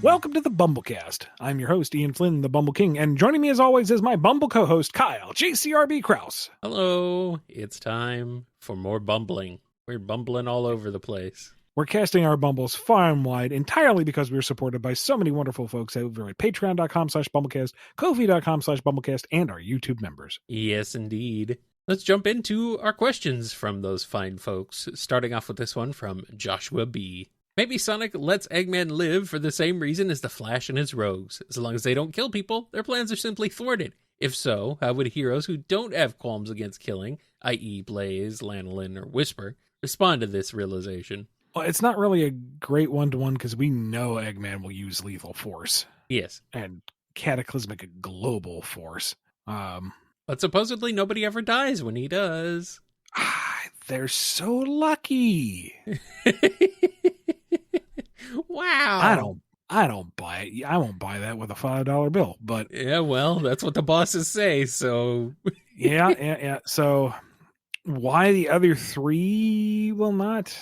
Welcome to the BumbleKast. I'm your host, Ian Flynn, the Bumble King, and joining me as always is my Bumble co-host, Kyle, JCRB Krause. Hello, it's time for more bumbling. We're bumbling all over the place. We're casting our bumbles far and wide entirely because we're supported by so many wonderful folks over at patreon.com/BumbleKast, ko-fi.com/BumbleKast, and our YouTube members. Yes, indeed. Let's jump into our questions from those fine folks, starting off with this one from Joshua B. Maybe Sonic lets Eggman live for the same reason as the Flash and his rogues. As long as they don't kill people, their plans are simply thwarted. If so, how would heroes who don't have qualms against killing, i.e. Blaze, Lanolin, or Whisper, respond to this realization? Well, it's not really a great one-to-one because we know Eggman will use lethal force. Yes. And cataclysmic global force. But supposedly nobody ever dies when he does. They're so lucky. Wow. I don't buy it. I won't buy that with a $5 bill, but yeah, well, that's what the bosses say, so yeah. So why the other three will not?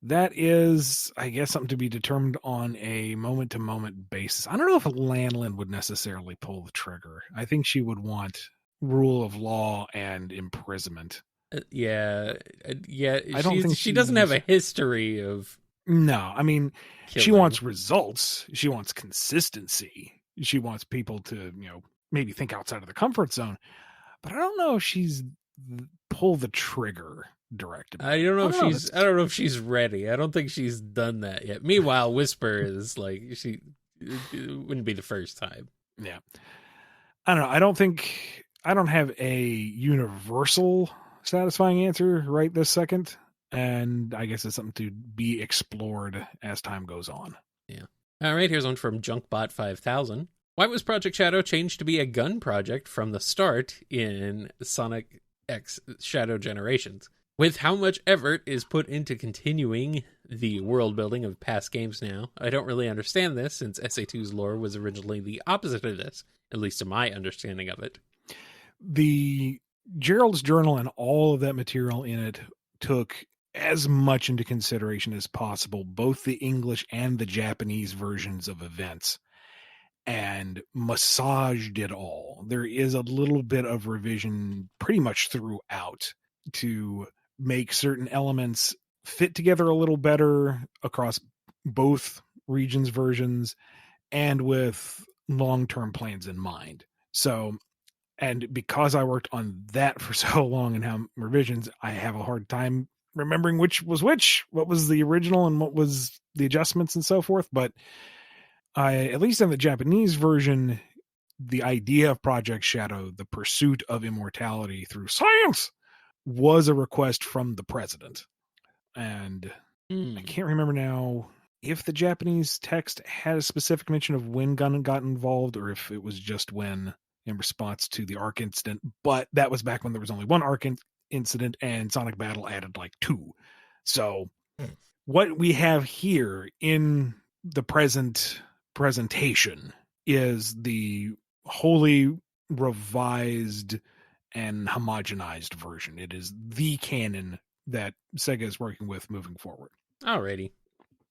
That is, I guess, something to be determined on a moment-to-moment basis. I don't know if Lanolin would necessarily pull the trigger. I think she would want rule of law and imprisonment. Yeah. I don't think she doesn't have a history of. No, I mean, killing. She wants results. She wants consistency. She wants people to, maybe think outside of the comfort zone. But I don't know if she's pull the trigger directly. I don't know if she's ready. I don't think she's done that yet. Meanwhile, Whisper is like it wouldn't be the first time. Yeah. I don't know. I don't have a universal satisfying answer right this second. And I guess it's something to be explored as time goes on. Yeah. All right, here's one from Junkbot 5000. Why was Project Shadow changed to be a gun project from the start in Sonic X Shadow Generations? With how much effort is put into continuing the world building of past games now, I don't really understand this, since SA2's lore was originally the opposite of this, at least to my understanding of it. The Gerald's Journal and all of that material in it took as much into consideration as possible, both the English and the Japanese versions of events, and massaged it all. There is a little bit of revision pretty much throughout to make certain elements fit together a little better across both regions' versions and with long-term plans in mind. So, and because I worked on that for so long and have revisions, I have a hard time remembering which was which, what was the original and what was the adjustments and so forth. But at least in the Japanese version, the idea of Project Shadow, the pursuit of immortality through science, was a request from the president. And I can't remember now if the Japanese text had a specific mention of when Gunn got involved or if it was just when in response to the Ark incident. But that was back when there was only one Ark incident and Sonic Battle added like 2. So what we have here in the present presentation is the wholly revised and homogenized version. It is the canon that Sega is working with moving forward. Alrighty.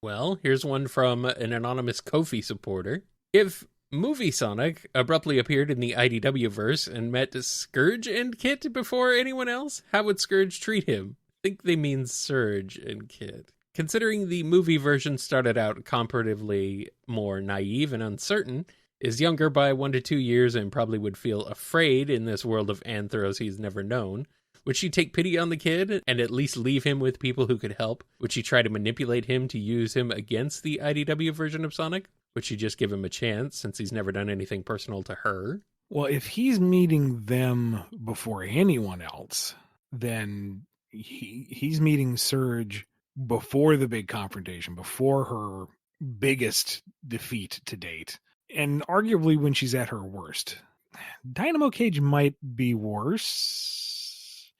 Well, here's one from an anonymous Ko-fi supporter. If Movie Sonic abruptly appeared in the IDW verse and met Scourge and Kit before anyone else, how would Scourge treat him? I think they mean Surge and Kit. Considering the movie version started out comparatively more naive and uncertain, is younger by 1 to 2 years and probably would feel afraid in this world of anthros he's never known. Would she take pity on the kid and at least leave him with people who could help? Would she try to manipulate him to use him against the IDW version of Sonic? Would she just give him a chance since he's never done anything personal to her? Well, if he's meeting them before anyone else, then he's meeting Surge before the big confrontation, before her biggest defeat to date, and arguably when she's at her worst. Dynamo Cage might be worse.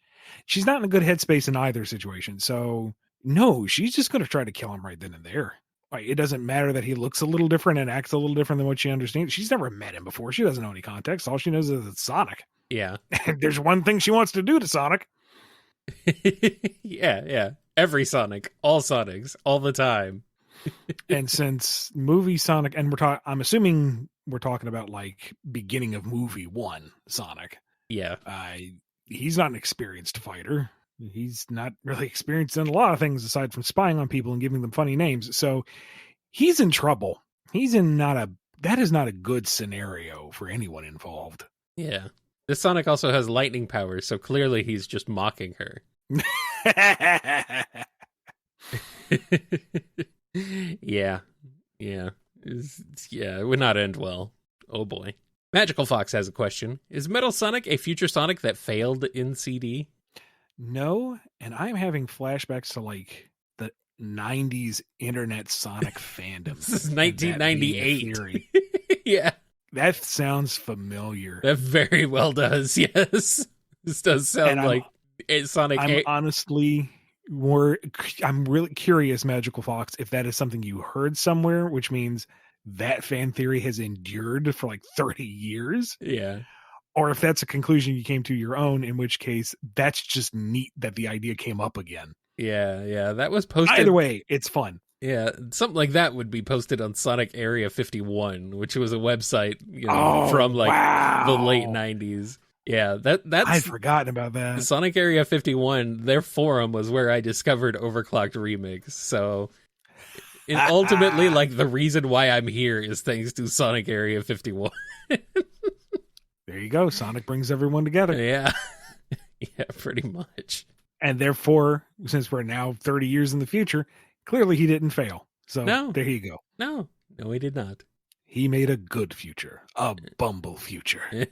She's not in a good headspace in either situation, so no, she's just going to try to kill him right then and there. It doesn't matter that he looks a little different and acts a little different than what she understands. She's never met him before. She doesn't know any context. All she knows is it's Sonic. Yeah. There's one thing she wants to do to Sonic. Yeah. Every Sonic, all Sonics, all the time. And since movie Sonic, and I'm assuming we're talking about like beginning of movie 1 Sonic. Yeah. He's not an experienced fighter. He's not really experienced in a lot of things aside from spying on people and giving them funny names. So he's in trouble. That is not a good scenario for anyone involved. Yeah. This Sonic also has lightning powers, so clearly he's just mocking her. Yeah. Yeah. It would not end well. Oh boy. Magical Fox has a question. Is Metal Sonic a future Sonic that failed in CD? No, and I'm having flashbacks to like the 90s internet Sonic fandom. This is 1998. Yeah. That sounds familiar. That very well does, yes. This does sound like Sonic. I'm really curious, Magical Fox, if that is something you heard somewhere, which means that fan theory has endured for like 30 years. Yeah. Or if that's a conclusion you came to your own, in which case that's just neat that the idea came up again. Yeah. That was posted. Either way, it's fun. Yeah, something like that would be posted on Sonic Area 51, which was a website, from the late 90s. Yeah, that's I'd forgotten about that. Sonic Area 51, their forum was where I discovered Overclocked Remix. So ultimately, like, the reason why I'm here is thanks to Sonic Area 51. There you go. Sonic brings everyone together. Yeah. Yeah, pretty much. And therefore, since we're now 30 years in the future, clearly he didn't fail. So there you go. No, he did not. He made a good future. A Bumble future.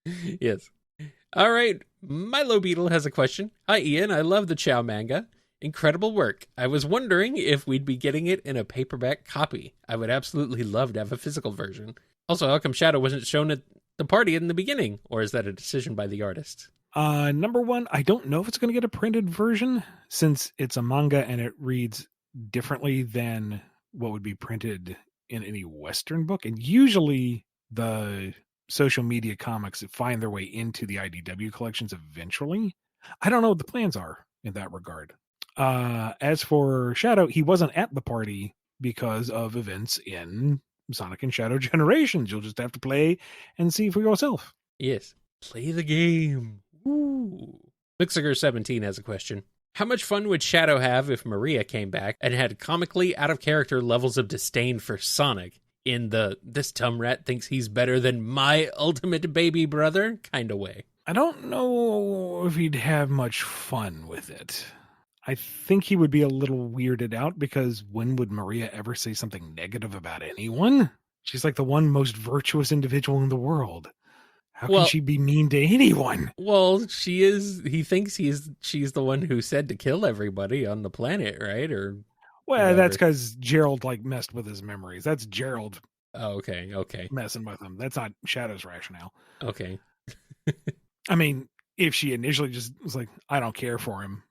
Yes. All right. Milo Beetle has a question. Hi, Ian. I love the Chow manga. Incredible work. I was wondering if we'd be getting it in a paperback copy. I would absolutely love to have a physical version. Also, how come Shadow wasn't shown at the party in the beginning? Or is that a decision by the artist? Number one, I don't know if it's going to get a printed version since it's a manga and it reads differently than what would be printed in any Western book. And usually the social media comics that find their way into the IDW collections eventually. I don't know what the plans are in that regard. As for Shadow, he wasn't at the party because of events in Sonic and Shadow Generations. You'll just have to play and see for yourself. Yes. Play the game. Ooh. Mixer17 has a question. How much fun would Shadow have if Maria came back and had comically out-of-character levels of disdain for Sonic in the "this dumb rat thinks he's better than my ultimate baby brother" kind of way? I don't know if he'd have much fun with it. I think he would be a little weirded out because when would Maria ever say something negative about anyone? She's like the one most virtuous individual in the world. How can she be mean to anyone? Well, she is. He thinks she's the one who said to kill everybody on the planet, right? Or whatever. That's because Gerald messed with his memories. That's Gerald. Oh, okay. Messing with him. That's not Shadow's rationale. Okay. I mean, if she initially just was like, I don't care for him,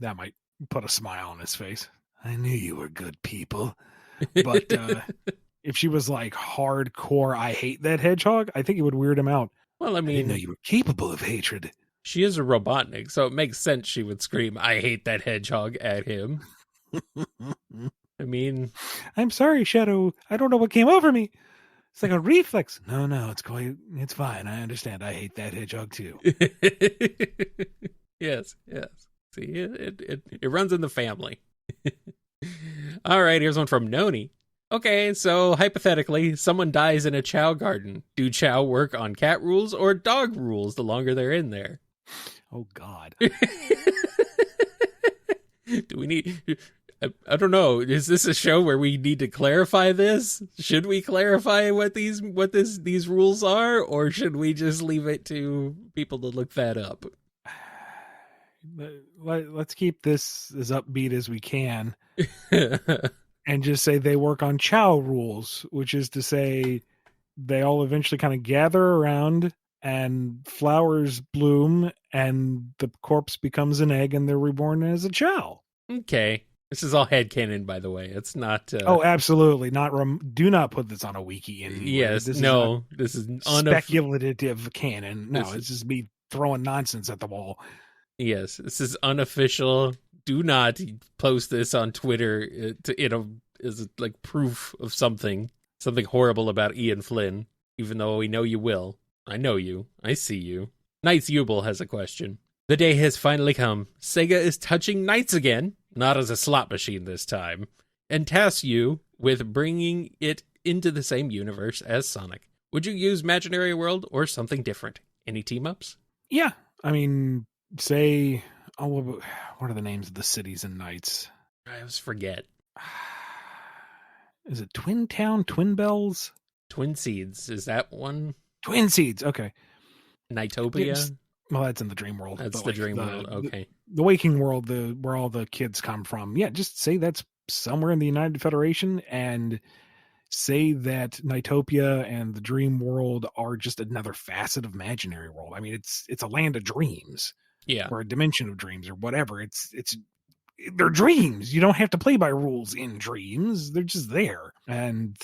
that might put a smile on his face. I knew you were good people. But if she was like hardcore, I hate that hedgehog, I think it would weird him out. Well, I mean, I didn't know you were capable of hatred. She is a Robotnik, so it makes sense she would scream, "I hate that hedgehog" at him. I mean, I'm sorry, Shadow. I don't know what came over me. It's like a reflex. No, it's fine. I understand. I hate that hedgehog too. Yes. See, it runs in the family. All right, here's one from Noni. Okay, so hypothetically, someone dies in a Chow garden. Do Chow work on cat rules or dog rules the longer they're in there? Oh, God. Do we need... I don't know. Is this a show where we need to clarify this? Should we clarify what these rules are, or should we just leave it to people to look that up? Let's keep this as upbeat as we can. And just say they work on Chow rules, which is to say they all eventually kind of gather around and flowers bloom and the corpse becomes an egg and they're reborn as a Chow. Okay. This is all headcanon, by the way. It's not... Oh, absolutely. Do not put this on a wiki. Yes, this is speculative canon. No, it's just me throwing nonsense at the wall. Yes, this is unofficial. do not post this on Twitter as like proof of something horrible about Ian Flynn, even though we know you will. I know you. I see you. Knights Jubel has a question. The day has finally come. Sega is touching Knights again, not as a slot machine this time, and tasks you with bringing it into the same universe as Sonic. Would you use Imaginary World or something different? Any team-ups? Yeah. I mean, say, what are the names of the cities in Knights? I always forget. Is it Twin Town, Twin Bells? Twin Seeds, is that one? Twin Seeds, okay. Nightopia? Well, that's in the dream world. That's the dream world, okay. The waking world, where all the kids come from. Yeah, just say that's somewhere in the United Federation, and say that Nightopia and the dream world are just another facet of Imaginary World. I mean, it's a land of dreams. Yeah. Or a dimension of dreams or whatever. They're dreams. You don't have to play by rules in dreams. They're just there. And,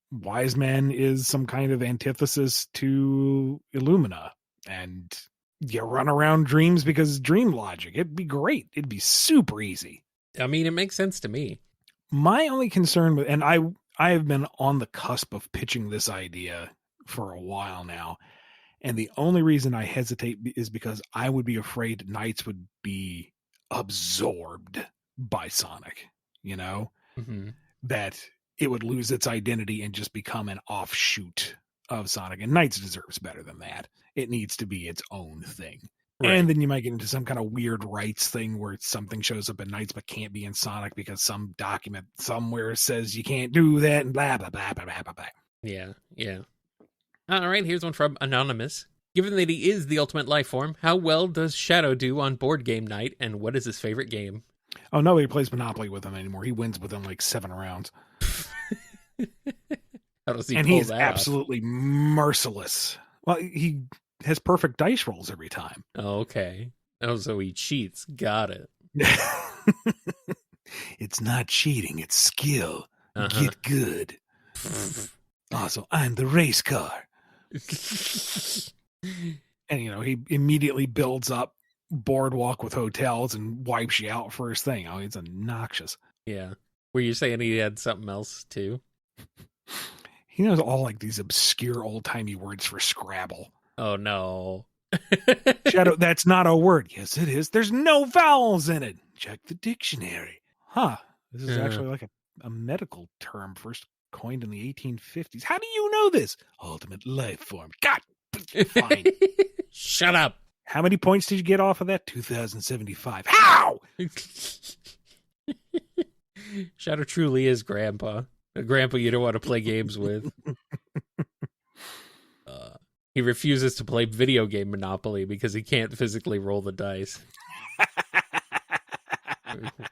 Wise Man is some kind of antithesis to Illumina. And you run around dreams because dream logic. It'd be great. It'd be super easy. I mean, it makes sense to me. My only concern with, and I have been on the cusp of pitching this idea for a while now. And the only reason I hesitate is because I would be afraid Knights would be absorbed by Sonic, Mm-hmm. that it would lose its identity and just become an offshoot of Sonic. And Knights deserves better than that. It needs to be its own thing. Right. And then you might get into some kind of weird rights thing where something shows up in Knights but can't be in Sonic because some document somewhere says you can't do that and blah, blah, blah, blah, blah, blah. Yeah. All right, here's one from Anonymous. Given that he is the ultimate life form, how well does Shadow do on board game night, and what is his favorite game? Oh, nobody plays Monopoly with him anymore. He wins within like 7 rounds. How does he and pull he's that absolutely merciless. Well, he has perfect dice rolls every time. Oh, okay. Oh, so he cheats. Got it. It's not cheating. It's skill. Get good. Also, I'm the race car. And, he immediately builds up Boardwalk with hotels and wipes you out first thing. Oh, it's obnoxious. Yeah. Were you saying he had something else, too? He knows all, like, these obscure old-timey words for Scrabble. Oh, no. Shadow, that's not a word. Yes, it is. There's no vowels in it. Check the dictionary. Huh. This is actually like a medical term first coined in the 1850s. How do you know this? Ultimate life form. God, fine. Shut up. How many points did you get off of that? 2,075. How? Shadow truly is Grandpa. A grandpa you don't want to play games with. He refuses to play video game Monopoly because he can't physically roll the dice.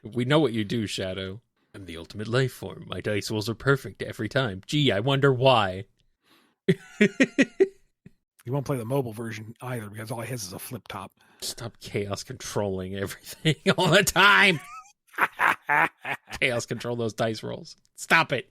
We know what you do, Shadow. I'm the ultimate life form. My dice rolls are perfect every time. Gee, I wonder why. You won't play the mobile version either because all he has is a flip top. Stop chaos controlling everything all the time. Chaos control those dice rolls. Stop it.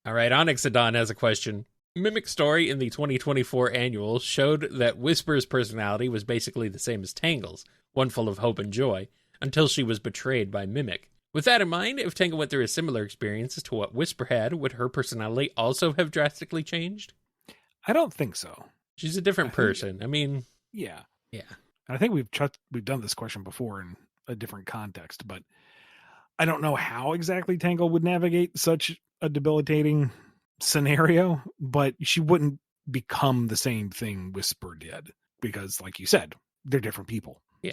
All right, Onyxodon has a question. Mimic Story in the 2024 annual showed that Whisper's personality was basically the same as Tangle's, one full of hope and joy, until she was betrayed by Mimic. With that in mind, if Tangle went through a similar experience to what Whisper had, would her personality also have drastically changed? I don't think so. She's a different person. I mean... Yeah. Yeah. I think we've done this question before in a different context, but I don't know how exactly Tangle would navigate such a debilitating scenario, but she wouldn't become the same thing Whisper did because, like you said, they're different people. Yeah.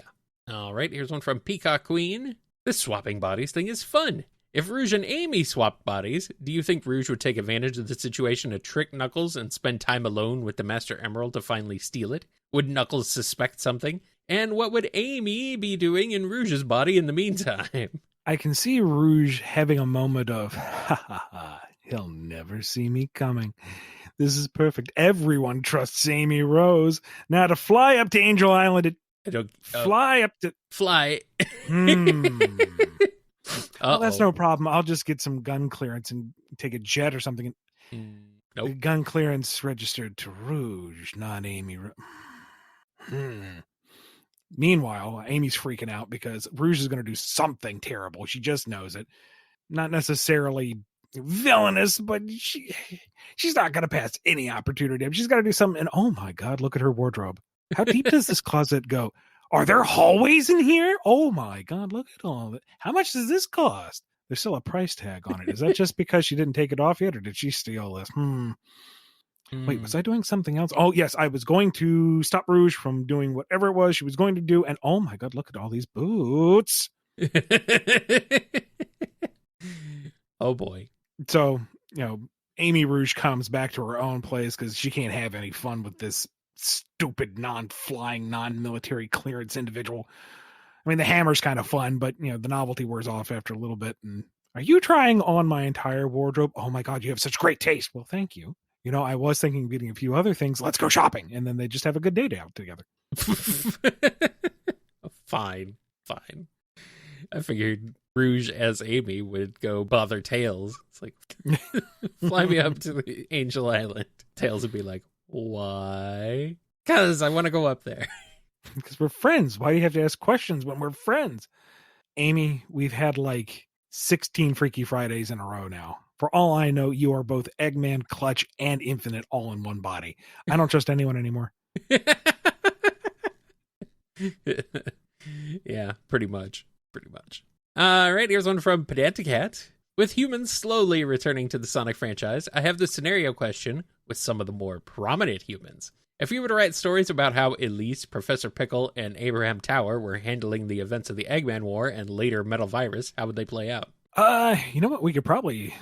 All right, here's one from Peacock Queen. This swapping bodies thing is fun. If Rouge and Amy swapped bodies, do you think Rouge would take advantage of the situation to trick Knuckles and spend time alone with the Master Emerald to finally steal it? Would Knuckles suspect something? And what would Amy be doing in Rouge's body in the meantime? I can see Rouge having a moment of, ha ha ha, he'll never see me coming. This is perfect. Everyone trusts Amy Rose. Now to fly up to Angel Island. Fly. Well, that's no problem. I'll just get some gun clearance and take a jet or something. Nope. The gun clearance registered to Rouge, not Amy. Meanwhile, Amy's freaking out because Rouge is going to do something terrible. She just knows it. Not necessarily villainous, but she's not going to pass any opportunity. She's got to do something. And oh my God, look at her wardrobe. How deep does this closet go? Are there hallways in here? Oh my God, look at all of it. How much does this cost? There's still a price tag on it. Is that just because she didn't take it off yet, or did she steal this? Wait, was I doing something else? Oh, yes, I was going to stop Rouge from doing whatever it was she was going to do. And oh my God, look at all these boots. Oh boy. So, Amy Rouge comes back to her own place because she can't have any fun with this stupid, non-flying, non-military clearance individual. I mean, the hammer's kind of fun, but, the novelty wears off after a little bit. And are you trying on my entire wardrobe? Oh my God, you have such great taste. Well, thank you. I was thinking of getting a few other things. Let's go shopping. And then they just have a good day out together. Fine. I figured Rouge as Amy would go bother Tails. It's like, fly me up to the Angel Island. Tails would be like, why? Because I want to go up there. Because we're friends. Why do you have to ask questions when we're friends? Amy, we've had like 16 Freaky Fridays in a row now. For all I know, you are both Eggman, Clutch, and Infinite all in one body. I don't trust anyone anymore. Yeah, pretty much. All right, here's one from Pedanticat. With humans slowly returning to the Sonic franchise, I have this scenario question with some of the more prominent humans. If you were to write stories about how Elise, Professor Pickle, and Abraham Tower were handling the events of the Eggman War and later Metal Virus, how would they play out? You know what? We could probably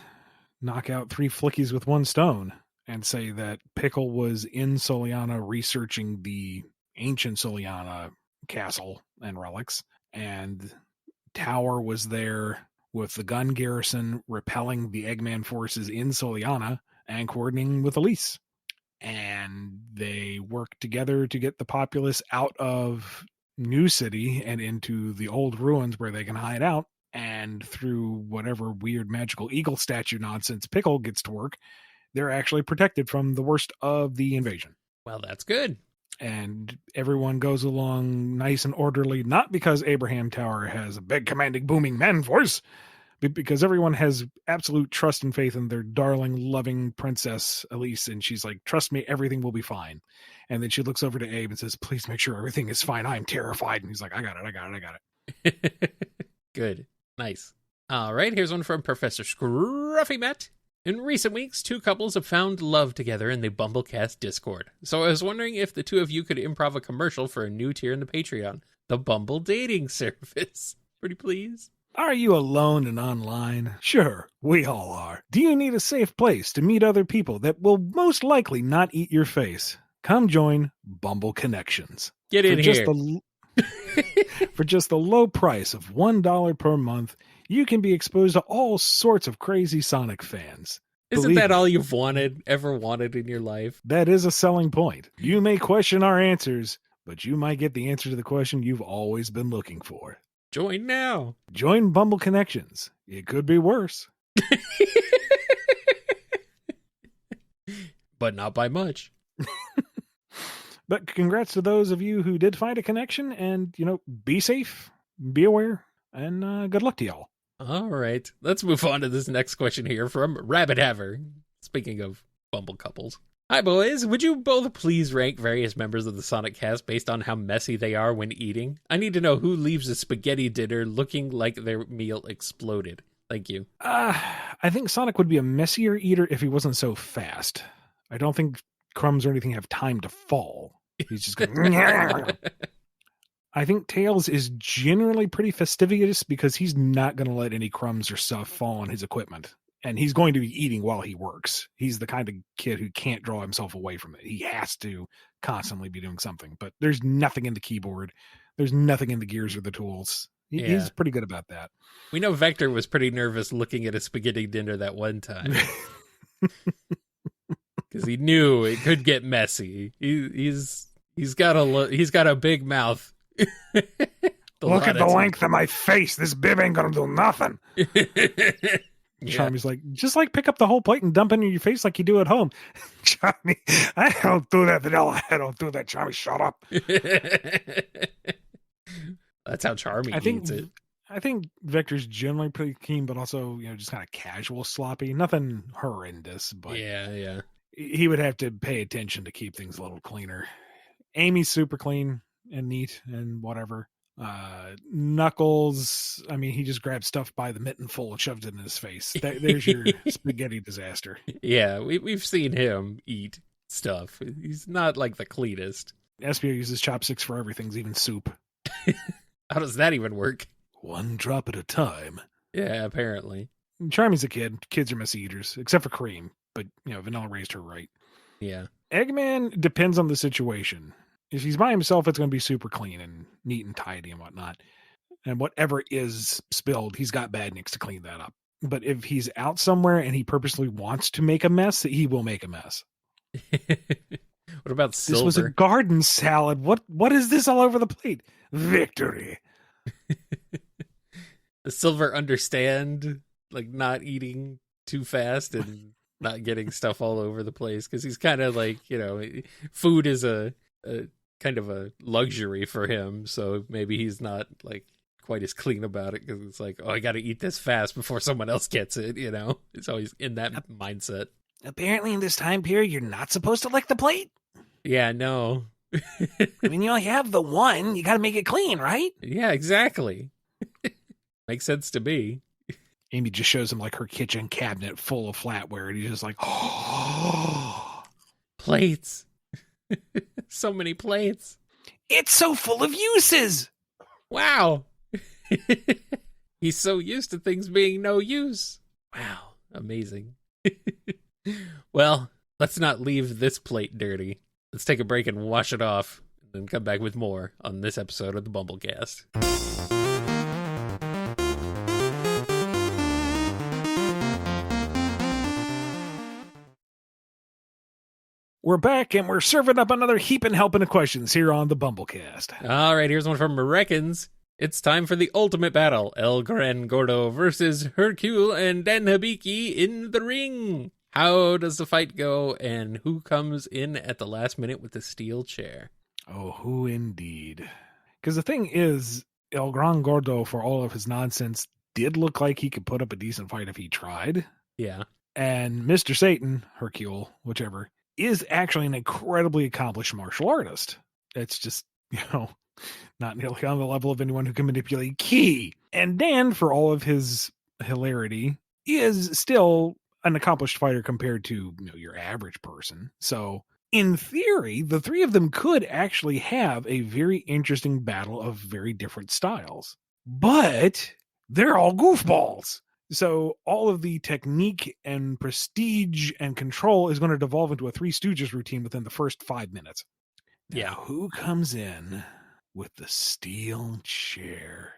knock out 3 flickies with 1 stone and say that Pickle was in Soliana researching the ancient Soliana castle and relics, and Tower was there with the gun garrison repelling the Eggman forces in Soliana and coordinating with Elise. And they worked together to get the populace out of New City and into the old ruins where they can hide out. And through whatever weird magical eagle statue nonsense Pickle gets to work, they're actually protected from the worst of the invasion. Well, that's good. And everyone goes along nice and orderly, not because Abraham Tower has a big commanding booming man force, but because everyone has absolute trust and faith in their darling, loving princess Elise. And she's like, trust me, everything will be fine. And then she looks over to Abe and says, please make sure everything is fine. I'm terrified. And he's like, I got it. Good. Nice. All right, here's one from Professor Scruffy Matt. In recent weeks, 2 couples have found love together in the BumbleKast Discord. So I was wondering if the 2 of you could improv a commercial for a new tier in the Patreon, the Bumble Dating Service. Pretty please? Are you alone and online? Sure, we all are. Do you need a safe place to meet other people that will most likely not eat your face? Come join Bumble Connections. Get in here. For just the low price of $1 per month, you can be exposed to all sorts of crazy Sonic fans. Isn't that all you've ever wanted in your life? That is a selling point. You may question our answers, but you might get the answer to the question you've always been looking for. Join now. Join Bumble Connections. It could be worse. But not by much. But congrats to those of you who did find a connection, and, be safe, be aware, and good luck to y'all. All right. Let's move on to this next question here from Rabbit Haver. Speaking of Bumble couples. Hi, boys. Would you both please rank various members of the Sonic cast based on how messy they are when eating? I need to know who leaves a spaghetti dinner looking like their meal exploded. Thank you. I think Sonic would be a messier eater if he wasn't so fast. I don't think crumbs or anything have time to fall. He's just going, I think Tails is generally pretty fastidious because he's not going to let any crumbs or stuff fall on his equipment. And he's going to be eating while he works. He's the kind of kid who can't draw himself away from it. He has to constantly be doing something. But there's nothing in the keyboard. There's nothing in the gears or the tools. He's pretty good about that. We know Vector was pretty nervous looking at a spaghetti dinner that one time. Because he knew it could get messy. He's got a big mouth. Look at the length of my face. This bib ain't gonna do nothing. Charmy's like, just pick up the whole plate and dump it in your face like you do at home. Charmy, I don't do that, Vanilla. I don't do that. Charmy, shut up. That's how charming I he think eats it. I think Victor's generally pretty clean, but also, just kind of casual sloppy. Nothing horrendous, but Yeah. he would have to pay attention to keep things a little cleaner. Amy's super clean and neat and whatever. Knuckles, I mean, he just grabbed stuff by the mitten full and shoved it in his face. There's your spaghetti disaster. Yeah, we've seen him eat stuff. He's not like the cleanest. Espio uses chopsticks for everything, even soup. How does that even work? One drop at a time. Yeah, apparently. Charmy's a kid. Kids are messy eaters, except for Cream. But, Vanilla raised her right. Yeah. Eggman depends on the situation. If he's by himself, it's going to be super clean and neat and tidy and whatnot. And whatever is spilled, he's got Badniks to clean that up. But if he's out somewhere and he purposely wants to make a mess, he will make a mess. What about Silver? This was a garden salad. What is this all over the plate? Victory. Does Silver understand, like, not eating too fast and not getting stuff all over the place? Because he's kind of like, food is a kind of a luxury for him. So maybe he's not, like, quite as clean about it because it's like, oh, I got to eat this fast before someone else gets it, It's always in that mindset. Apparently in this time period, you're not supposed to lick the plate. Yeah, no. I mean, you only have the one. You got to make it clean, right? Yeah, exactly. Makes sense to me. Amy just shows him like her kitchen cabinet full of flatware, and he's just like, oh, plates. So many plates. It's so full of uses. Wow. He's so used to things being no use. Wow. Amazing. Well, let's not leave this plate dirty. Let's take a break and wash it off, and then come back with more on this episode of the BumbleKast. We're back, and we're serving up another heaping helping of questions here on the BumbleKast. All right, here's one from Reckons. It's time for the ultimate battle. El Gran Gordo versus Hercule and Dan Hibiki in the ring. How does the fight go, and who comes in at the last minute with the steel chair? Oh, who indeed? Because the thing is, El Gran Gordo, for all of his nonsense, did look like he could put up a decent fight if he tried. Yeah. And Mr. Satan, Hercule, whichever, is actually an incredibly accomplished martial artist. It's just, not nearly on the level of anyone who can manipulate ki. And Dan, for all of his hilarity, is still an accomplished fighter compared to your average person. So in theory, the three of them could actually have a very interesting battle of very different styles. But they're all goofballs. So all of the technique and prestige and control is going to devolve into a Three Stooges routine within the first 5 minutes. Now, Yeah. who comes in with the steel chair?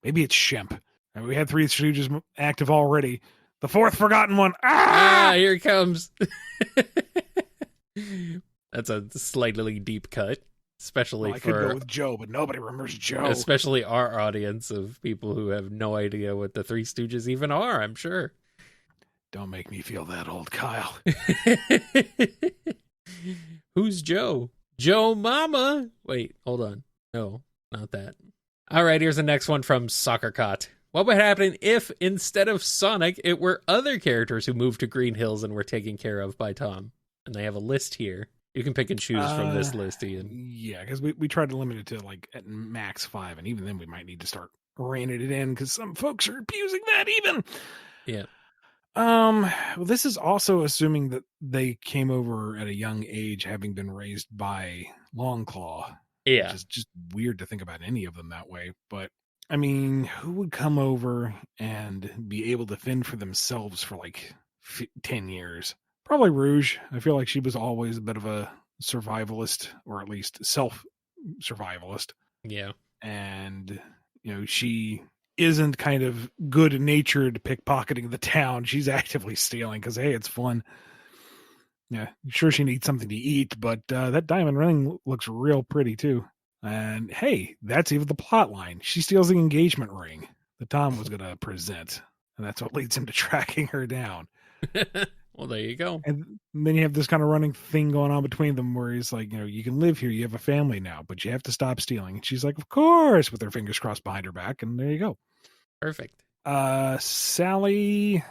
Maybe it's Shemp. We had Three Stooges active already. The fourth forgotten one. Ah, here it comes. That's a slightly deep cut, especially I could go with Joe, but nobody remembers Joe. Especially our audience of people who have no idea what the Three Stooges even are, I'm sure. Don't make me feel that old, Kyle. Who's Joe? Joe Mama. Wait, hold on. No, not that. All right, here's the next one from Soccer Cot. What would happen if, instead of Sonic, it were other characters who moved to Green Hills and were taken care of by Tom? And they have a list here. You can pick and choose from this list, Ian. Yeah, because we tried to limit it to like at max 5, and even then we might need to start reining it in because some folks are abusing that even. Yeah. Well, this is also assuming that they came over at a young age, having been raised by Longclaw. Yeah. Which is just weird to think about any of them that way. But I mean, who would come over and be able to fend for themselves for like 10 years? Probably Rouge. I feel like she was always a bit of a survivalist, or at least self-survivalist. Yeah. And, she isn't kind of good-natured pickpocketing the town. She's actively stealing because, hey, it's fun. Yeah, sure she needs something to eat, but that diamond ring looks real pretty, too. And, hey, that's even the plot line. She steals the engagement ring that Tom was going to present. And that's what leads him to tracking her down. Well, there you go. And then you have this kind of running thing going on between them where he's like, you can live here. You have a family now, but you have to stop stealing. And she's like, of course, with her fingers crossed behind her back. And there you go. Perfect. Sally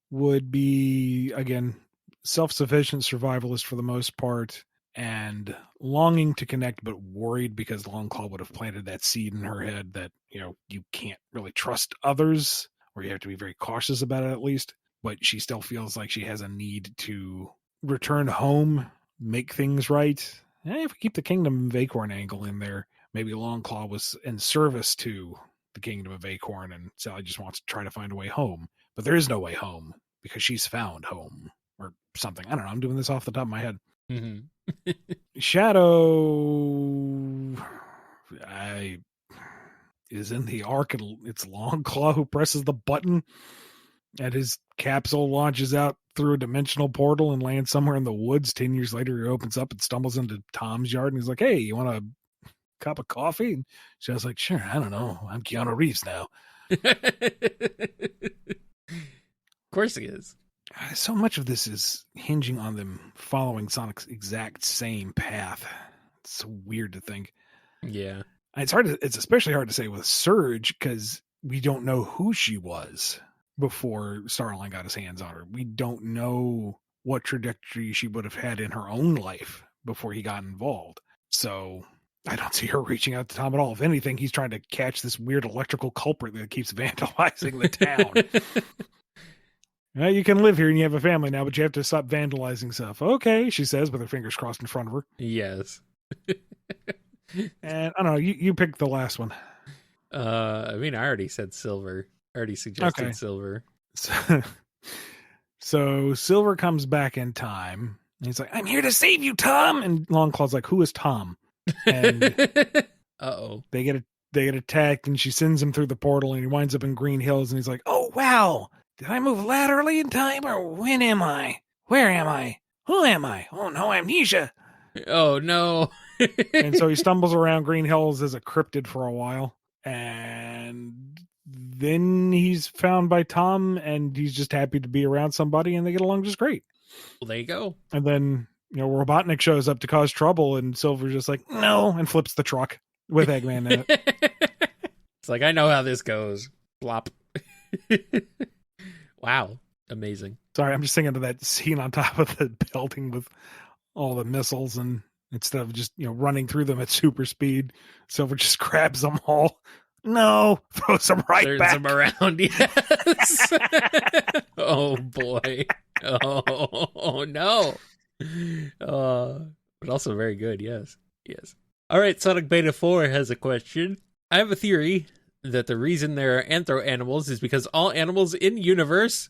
would be, again, self-sufficient survivalist for the most part and longing to connect, but worried because Longclaw would have planted that seed in her head that, you can't really trust others, or you have to be very cautious about it at least. But she still feels like she has a need to return home, make things right. If we keep the Kingdom of Acorn angle in there, maybe Longclaw was in service to the Kingdom of Acorn, and Sally just wants to try to find a way home. But there is no way home because she's found home or something. I don't know. I'm doing this off the top of my head. Mm-hmm. Shadow is in the arc, and it's Longclaw who presses the button, and his capsule launches out through a dimensional portal and lands somewhere in the woods. 10 years later, he opens up and stumbles into Tom's yard, and he's like, hey, you want a cup of coffee? And Shadow's like, sure, I don't know. I'm Keanu Reeves now. Of course he is. So much of this is hinging on them following Sonic's exact same path. It's so weird to think. Yeah. It's especially hard to say with Surge because we don't know who she was before Starline got his hands on her. We don't know what trajectory she would have had in her own life before he got involved. So I don't see her reaching out to Tom at all. If anything, he's trying to catch this weird electrical culprit that keeps vandalizing the town. You can live here and you have a family now, but you have to stop vandalizing stuff. Okay, she says with her fingers crossed in front of her. Yes. And I don't know, you pick the last one. I already said Silver. I already suggested Silver. So Silver comes back in time. And he's like, I'm here to save you, Tom. And Longclaw's like, who is Tom? And uh-oh. They get attacked, and she sends him through the portal, and he winds up in Green Hills, and he's like, oh, wow. Did I move laterally in time, or when am I? Where am I? Who am I? Oh, no, amnesia. Oh, no. And so he stumbles around Green Hills as a cryptid for a while. And then he's found by Tom, and he's just happy to be around somebody, and they get along just great. Well, there you go. And then, Robotnik shows up to cause trouble, and Silver's just like, no, and flips the truck with Eggman in it. It's like, I know how this goes. Blop. Wow. Amazing. Sorry, I'm just thinking of that scene on top of the building with all the missiles, and instead of just, running through them at super speed, Silver just grabs them all. No, throws them right Turns back. them around, yes. Oh, boy. Oh, no. But also very good, yes. Yes. All right, Sonic Beta 4 has a question. I have a theory that the reason there are anthro animals is because all animals in universe...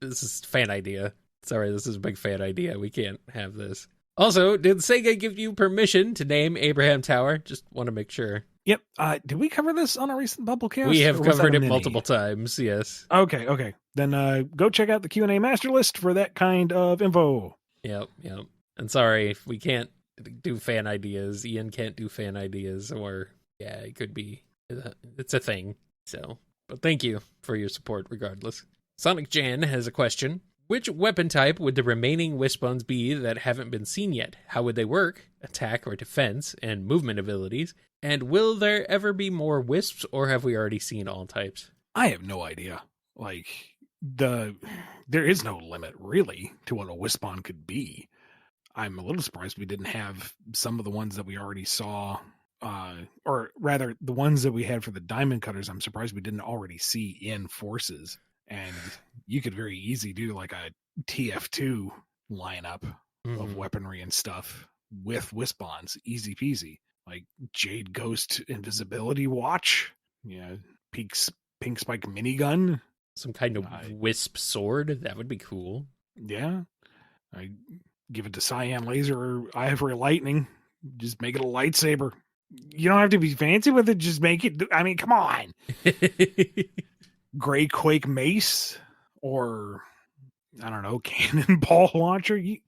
This is fan idea. Sorry, this is a big fan idea. We can't have this. Also, did Sega give you permission to name Abraham Tower? Just want to make sure. Yep. Did we cover this on a recent BumbleKast? We have covered it multiple times, yes. Okay. Then go check out the Q&A master list for that kind of info. Yep. And sorry, if we can't do fan ideas. Ian can't do fan ideas, or, yeah, it could be. It's a thing. So, but thank you for your support regardless. Sonic Jan has a question. Which weapon type would the remaining Wispons be that haven't been seen yet? How would they work? Attack or defense, and movement abilities? And will there ever be more Wisps, or have we already seen all types? I have no idea. There is no limit, really, to what a Wispon could be. I'm a little surprised we didn't have some of the ones that we already saw, or rather, the ones that we had for the Diamond Cutters, I'm surprised we didn't already see in Forces. And you could very easily do like a TF2 lineup of weaponry and stuff with Wispons, easy peasy. Like Jade Ghost Invisibility Watch, Pink Spike Minigun. Some kind of Wisp sword, that would be cool. Yeah. I give it to Cyan Laser or Ivory Lightning. Just make it a lightsaber. You don't have to be fancy with it, just make it. I mean, come on. Gray Quake Mace, or I don't know, Cannonball Launcher. You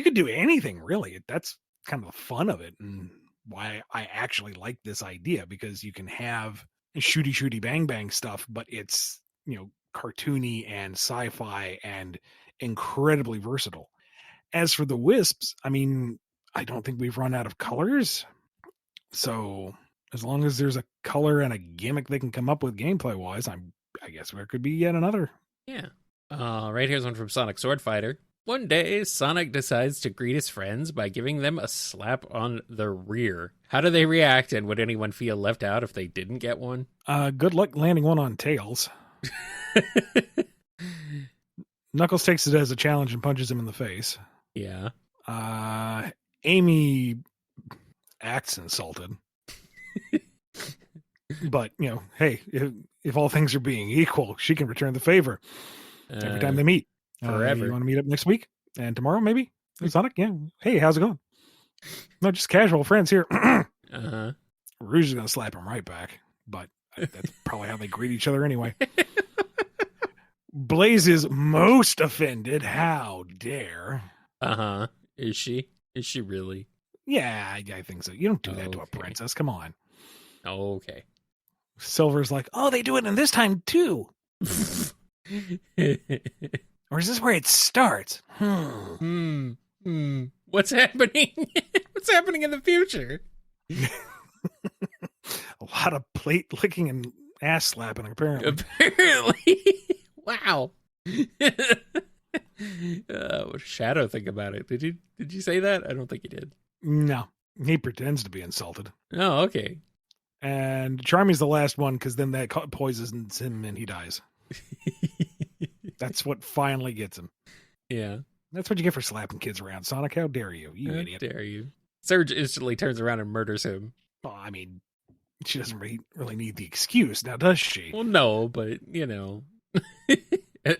could do anything, really. That's kind of the fun of it, and why I actually like this idea, because you can have shooty bang bang stuff, but it's cartoony and sci-fi, and incredibly versatile. As for the Wisps, I mean, I don't think we've run out of colors. So as long as there's a color and a gimmick they can come up with gameplay-wise, I guess there could be yet another. Yeah. Right, here's one from Sonic Sword Fighter. One day, Sonic decides to greet his friends by giving them a slap on the rear. How do they react, and would anyone feel left out if they didn't get one? Good luck landing one on Tails. Knuckles takes it as a challenge and punches him in the face. Yeah. Amy acts insulted. But, hey, if all things are being equal, she can return the favor every time they meet. Forever. You want to meet up next week? And tomorrow, maybe? Sonic? Yeah. Hey, how's it going? No, just casual friends here. Uh-huh. Rouge is going to slap him right back. But that's probably how they greet each other anyway. Blaze is most offended. How dare. Uh-huh. Is she? Is she really? Yeah, I think so. You don't do that to a princess. Come on. Okay. Silver's like, oh, they do it in this time too. Or is this where it starts? What's happening? What's happening in the future? A lot of plate licking and ass slapping, apparently. Wow. What does Shadow think about it? Did you say that? I don't think you did. No, he pretends to be insulted. Oh, okay. And Charmy's the last one because then that poisons him and he dies. That's what finally gets him. Yeah. That's what you get for slapping kids around. Sonic, how dare you? You idiot. How dare you? Surge instantly turns around and murders him. Well, I mean, she doesn't really need the excuse, now does she? Well, no, but,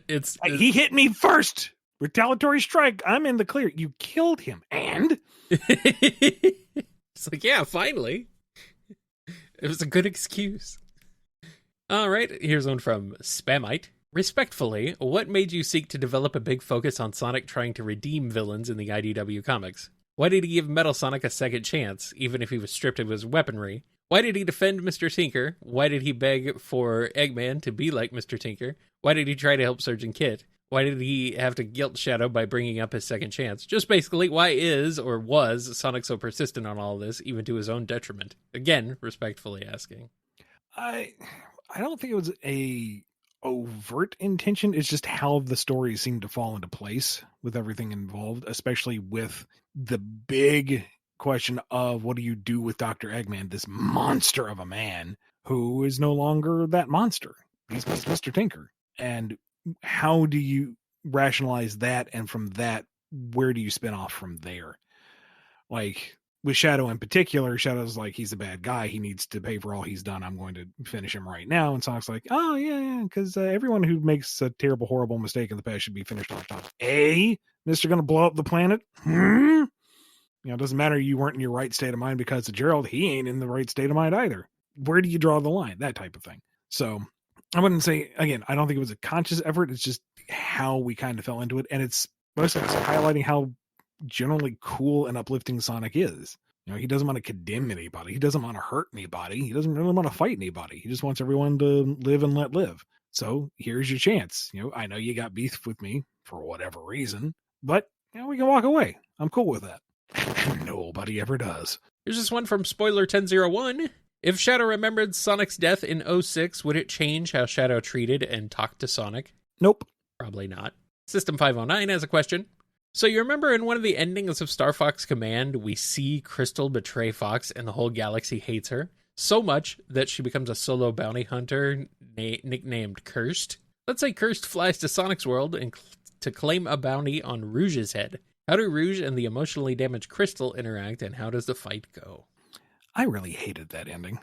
it's... He hit me first! Retaliatory strike. I'm in the clear. You killed him. And? It's like, yeah, finally. It was a good excuse. All right, here's one from Spamite. Respectfully, what made you seek to develop a big focus on Sonic trying to redeem villains in the IDW comics? Why did he give Metal Sonic a second chance, even if he was stripped of his weaponry? Why did he defend Mr. Tinker? Why did he beg for Eggman to be like Mr. Tinker? Why did he try to help Surgeon Kit? Why did he have to guilt Shadow by bringing up his second chance? Just basically, why is or was Sonic so persistent on all this, even to his own detriment? Again, respectfully asking. I don't think it was a overt intention. It's just how the stories seem to fall into place with everything involved, especially with the big question of what do you do with Dr. Eggman, this monster of a man who is no longer that monster. He's Mr. Tinker. And how do you rationalize that? And from that, where do you spin off from there? Like with Shadow in particular, Shadow's like, he's a bad guy. He needs to pay for all he's done. I'm going to finish him right now. And Sonic's like, oh, yeah, because everyone who makes a terrible, horrible mistake in the past should be finished off top. Mr. going to blow up the planet? It doesn't matter you weren't in your right state of mind because of Gerald. He ain't in the right state of mind either. Where do you draw the line? That type of thing. So I wouldn't say, again, I don't think it was a conscious effort. It's just how we kind of fell into it. And it's mostly highlighting how generally cool and uplifting Sonic is. He doesn't want to condemn anybody. He doesn't want to hurt anybody. He doesn't really want to fight anybody. He just wants everyone to live and let live. So here's your chance. I know you got beef with me for whatever reason, but we can walk away. I'm cool with that. Nobody ever does. Here's this one from Spoiler 1001. If Shadow remembered Sonic's death in 06, would it change how Shadow treated and talked to Sonic? Nope. Probably not. System 509 has a question. So you remember in one of the endings of Star Fox Command, we see Crystal betray Fox and the whole galaxy hates her? So much that she becomes a solo bounty hunter nicknamed Cursed. Let's say Cursed flies to Sonic's world and to claim a bounty on Rouge's head. How do Rouge and the emotionally damaged Crystal interact, and how does the fight go? I really hated that ending.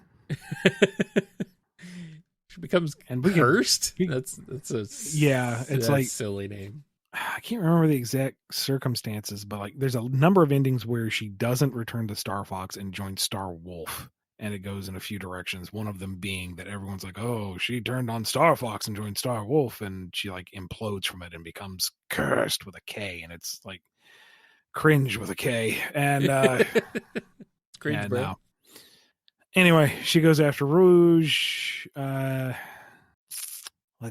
She becomes Cursed? That's it's like silly name. I can't remember the exact circumstances, but there's a number of endings where she doesn't return to Star Fox and joins Star Wolf. And it goes in a few directions. One of them being that everyone's like, oh, she turned on Star Fox and joined Star Wolf. And she implodes from it and becomes Cursed with a K. And it's cringe with a K. And cringe, bro. No. Anyway, she goes after Rouge. Let's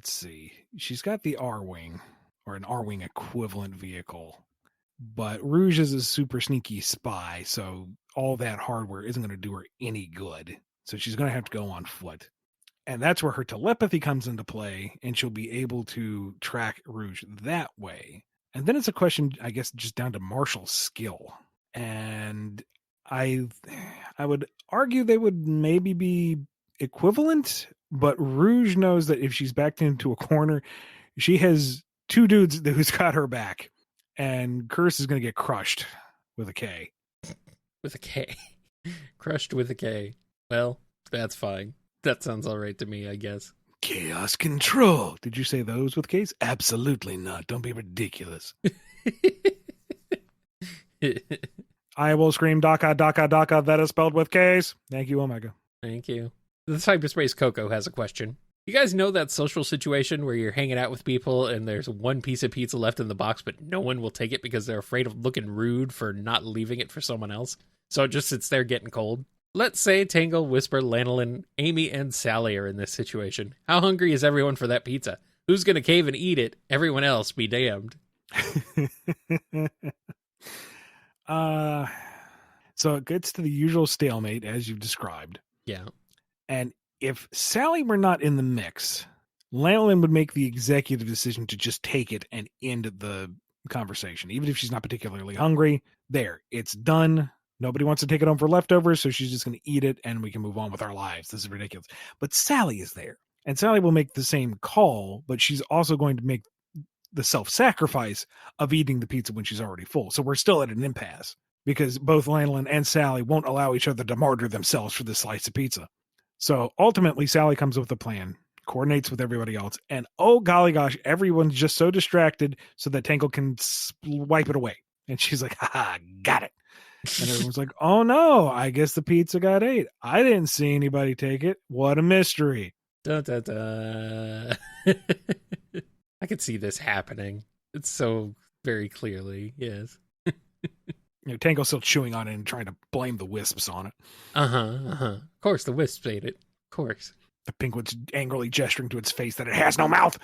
see. She's got the R-Wing. or an R-Wing equivalent vehicle. But Rouge is a super sneaky spy, so all that hardware isn't going to do her any good. So she's going to have to go on foot. And that's where her telepathy comes into play, and she'll be able to track Rouge that way. And then it's a question, I guess, just down to martial skill. And I would argue they would maybe be equivalent, but Rouge knows that if she's backed into a corner, she has two dudes who's got her back. And Curse is going to get crushed with a K. With a K. Crushed with a K. Well, that's fine. That sounds all right to me, I guess. Chaos Control. Did you say those with Ks? Absolutely not. Don't be ridiculous. I will scream Daka, Daka, Daka. That is spelled with Ks. Thank you, Omega. Thank you. The Cyberspace Coco has a question. You guys know that social situation where you're hanging out with people and there's one piece of pizza left in the box, but no one will take it because they're afraid of looking rude for not leaving it for someone else? So it just sits there getting cold. Let's say Tangle, Whisper, Lanolin, Amy, and Sally are in this situation. How hungry is everyone for that pizza? Who's going to cave and eat it? Everyone else be damned. So it gets to the usual stalemate, as you've described. Yeah. And if Sally were not in the mix, Lanolin would make the executive decision to just take it and end the conversation. Even if she's not particularly hungry, there, it's done. Nobody wants to take it home for leftovers, so she's just going to eat it and we can move on with our lives. This is ridiculous. But Sally is there. And Sally will make the same call, but she's also going to make the self-sacrifice of eating the pizza when she's already full. So we're still at an impasse because both Lanolin and Sally won't allow each other to martyr themselves for this slice of pizza. So ultimately, Sally comes up with a plan, coordinates with everybody else, and oh golly gosh, everyone's just so distracted so that Tangle can wipe it away. And she's like, haha, got it. And everyone's like, oh no, I guess the pizza got ate. I didn't see anybody take it. What a mystery. Da, da, da. I could see this happening. It's so very clearly, yes. Tangle's still chewing on it and trying to blame the wisps on it. Of course, the wisps ate it. Of course. The penguin's angrily gesturing to its face that it has no mouth.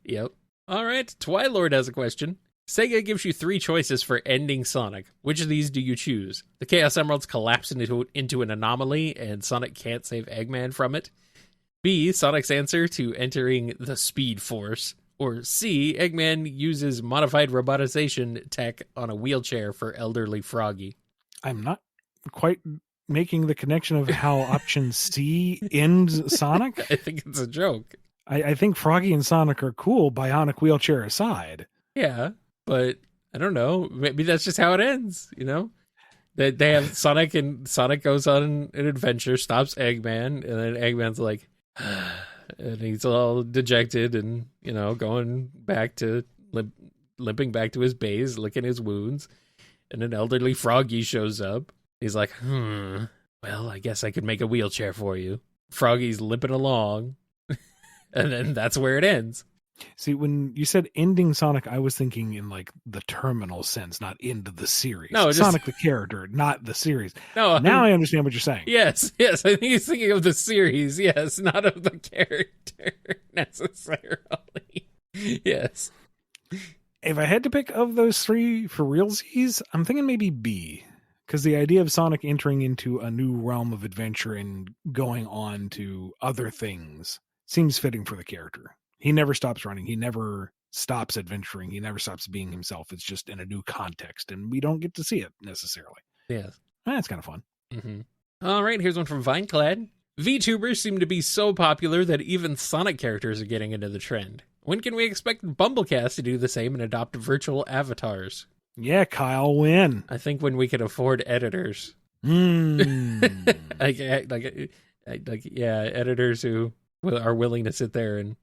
Yep. All right, Twilord has a question. Sega gives you 3 choices for ending Sonic. Which of these do you choose? The Chaos Emeralds collapse into an anomaly and Sonic can't save Eggman from it. B, Sonic's answer to entering the Speed Force. Or C, Eggman uses modified robotization tech on a wheelchair for elderly Froggy. I'm not quite making the connection of how option C ends Sonic. I think it's a joke. I think Froggy and Sonic are cool, bionic wheelchair aside. Yeah, but I don't know. Maybe that's just how it ends, you know? They have Sonic and Sonic goes on an adventure, stops Eggman, and then Eggman's like, and he's all dejected and, going back to limping back to his base, licking his wounds. And an elderly Froggy shows up. He's like, well, I guess I could make a wheelchair for you. Froggy's limping along. And then that's where it ends. See, when you said ending Sonic, I was thinking in like the terminal sense, not into the series. No, Sonic the character, not the series. No, now I understand what you're saying. Yes. I think he's thinking of the series. Yes, not of the character necessarily. Yes. If I had to pick of those 3 for realsies, I'm thinking maybe B. Because the idea of Sonic entering into a new realm of adventure and going on to other things seems fitting for the character. He never stops running. He never stops adventuring. He never stops being himself. It's just in a new context, and we don't get to see it necessarily. Yes. That's kind of fun. Mm-hmm. All right, here's one from Vineclad. VTubers seem to be so popular that even Sonic characters are getting into the trend. When can we expect BumbleKast to do the same and adopt virtual avatars? Yeah, Kyle, when? I think when we can afford editors. Editors who are willing to sit there and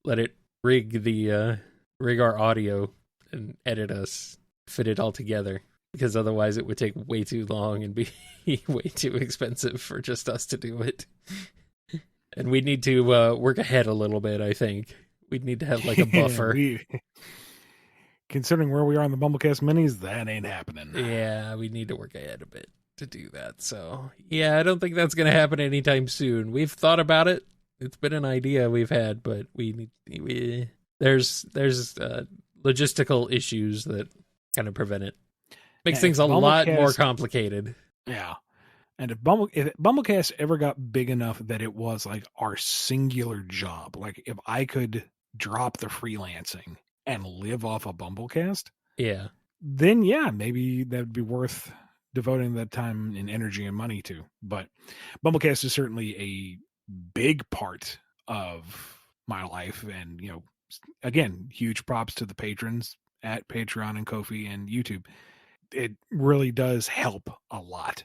let it rig our audio and edit us, fit it all together. Because otherwise it would take way too long and be way too expensive for just us to do it. And we'd need to work ahead a little bit, I think. We'd need to have like a buffer. Considering where we are on the BumbleKast Minis, that ain't happening. Yeah, we need to work ahead a bit to do that. So, yeah, I don't think that's going to happen anytime soon. We've thought about it. It's been an idea we've had, but there's logistical issues that kind of prevent it. Makes things a lot more complicated. Yeah. And if BumbleKast ever got big enough that it was like our singular job, like if I could drop the freelancing and live off a BumbleKast, yeah, then yeah, maybe that would be worth devoting that time and energy and money to. But BumbleKast is certainly a big part of my life. And, you know, again, huge props to the patrons at Patreon and Ko-fi and YouTube. It really does help a lot.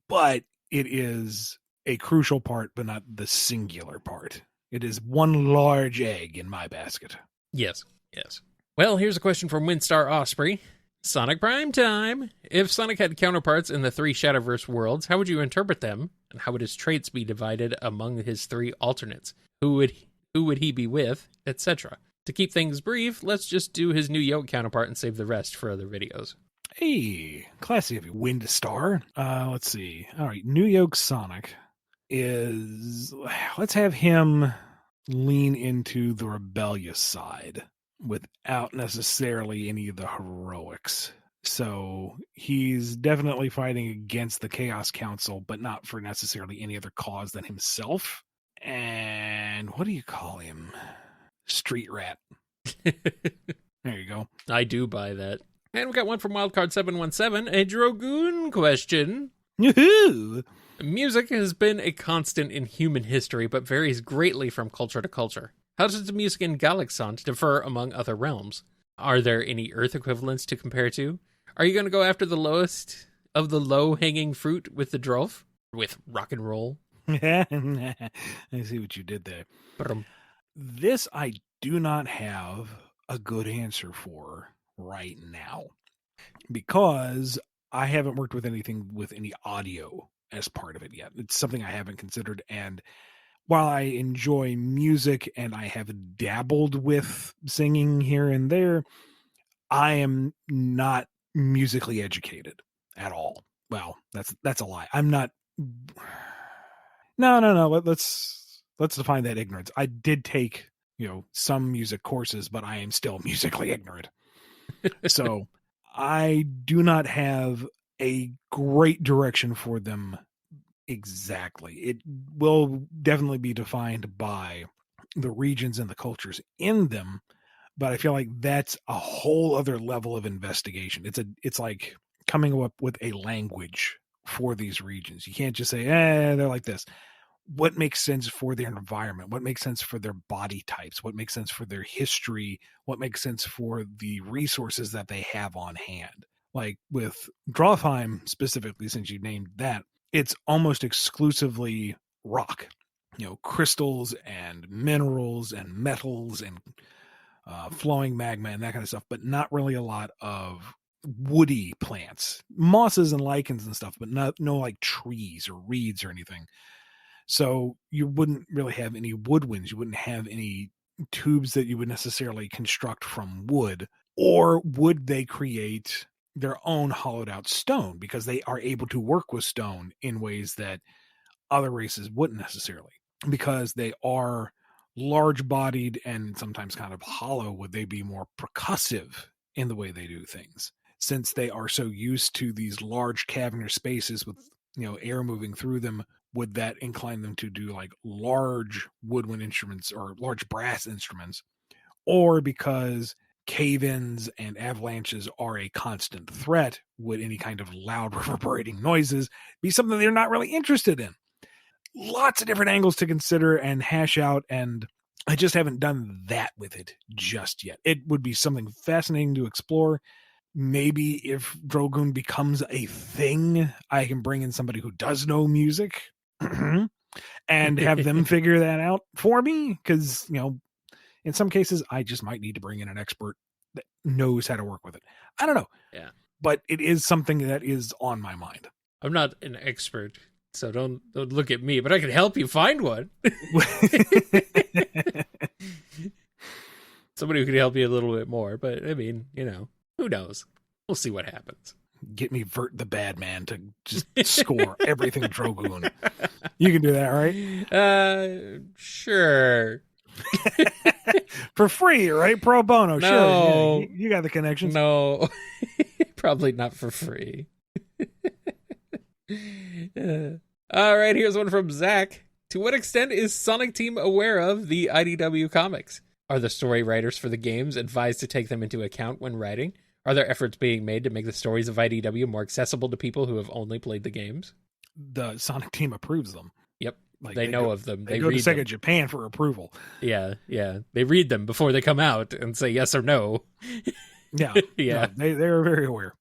But it is a crucial part, but not the singular part. It is one large egg in my basket. Yes. Well, here's a question from Windstar Osprey. Sonic Prime time. If Sonic had counterparts in the 3 Shadowverse worlds, how would you interpret them? And how would his traits be divided among his 3 alternates? Who would he be with? Etc. To keep things brief, let's just do his New York counterpart and save the rest for other videos. Hey, classy of you, Windstar. Let's see. All right, New York Sonic is... Let's have him lean into the rebellious side without necessarily any of the heroics. So he's definitely fighting against the Chaos Council, but not for necessarily any other cause than himself. And what do you call him? Street rat. There you go. I do buy that. And we got one from Wildcard717, a Drogoon question. Yoo-hoo! Music has been a constant in human history, but varies greatly from culture to culture. How does the music in Galaxant differ among other realms? Are there any Earth equivalents to compare to? Are you going to go after the lowest of the low-hanging fruit with the Drolf? With rock and roll? I see what you did there. This I do not have a good answer for right now, because I haven't worked with anything with any audio as part of it yet. It's something I haven't considered, and while I enjoy music and I have dabbled with singing here and there, I am not musically educated at all. Well, that's a lie. I'm not. No. Let's define that ignorance. I did take, some music courses, but I am still musically ignorant. So I do not have a great direction for them exactly. It will definitely be defined by the regions and the cultures in them, but I feel like that's a whole other level of investigation. It's like coming up with a language for these regions. You can't just say, they're like this. What makes sense for their environment? What makes sense for their body types? What makes sense for their history? What makes sense for the resources that they have on hand? Like with Drolfheim specifically, since you named that, it's almost exclusively rock, crystals and minerals and metals and flowing magma and that kind of stuff, but not really a lot of woody plants, mosses and lichens and stuff, but no like trees or reeds or anything. So you wouldn't really have any woodwinds. You wouldn't have any tubes that you would necessarily construct from wood. Or would they create their own hollowed out stone, because they are able to work with stone in ways that other races wouldn't necessarily, because they are large bodied and sometimes kind of hollow. Would they be more percussive in the way they do things, since they are so used to these large cavernous spaces with air moving through them? Would that incline them to do like large woodwind instruments or large brass instruments? Or because cave-ins and avalanches are a constant threat, would any kind of loud reverberating noises be something they're not really interested in? Lots of different angles to consider and hash out, and I just haven't done that with it just yet. It would be something fascinating to explore. Maybe if Drogoon becomes a thing, I can bring in somebody who does know music and have them figure that out for me, because in some cases I just might need to bring in an expert that knows how to work with it. I don't know. Yeah, but it is something that is on my mind. I'm not an expert, so don't look at me, but I can help you find one. Somebody who can help you a little bit more, but I mean, who knows? We'll see what happens. Get me Vert the Bad Man to just score everything Drogoon. You can do that, right? Sure. For free, right? Pro bono, No. sure. Yeah, you got the connections. No. Probably not for free. All right, here's one from Zach. To what extent is Sonic Team aware of the IDW comics? Are the story writers for the games advised to take them into account when writing? Are there efforts being made to make the stories of IDW more accessible to people who have only played the games? The Sonic Team approves them. Yep. Like they know of them. They go to Sega Japan for approval. Yeah. They read them before they come out and say yes or no. Yeah. Yeah. No, they're very aware.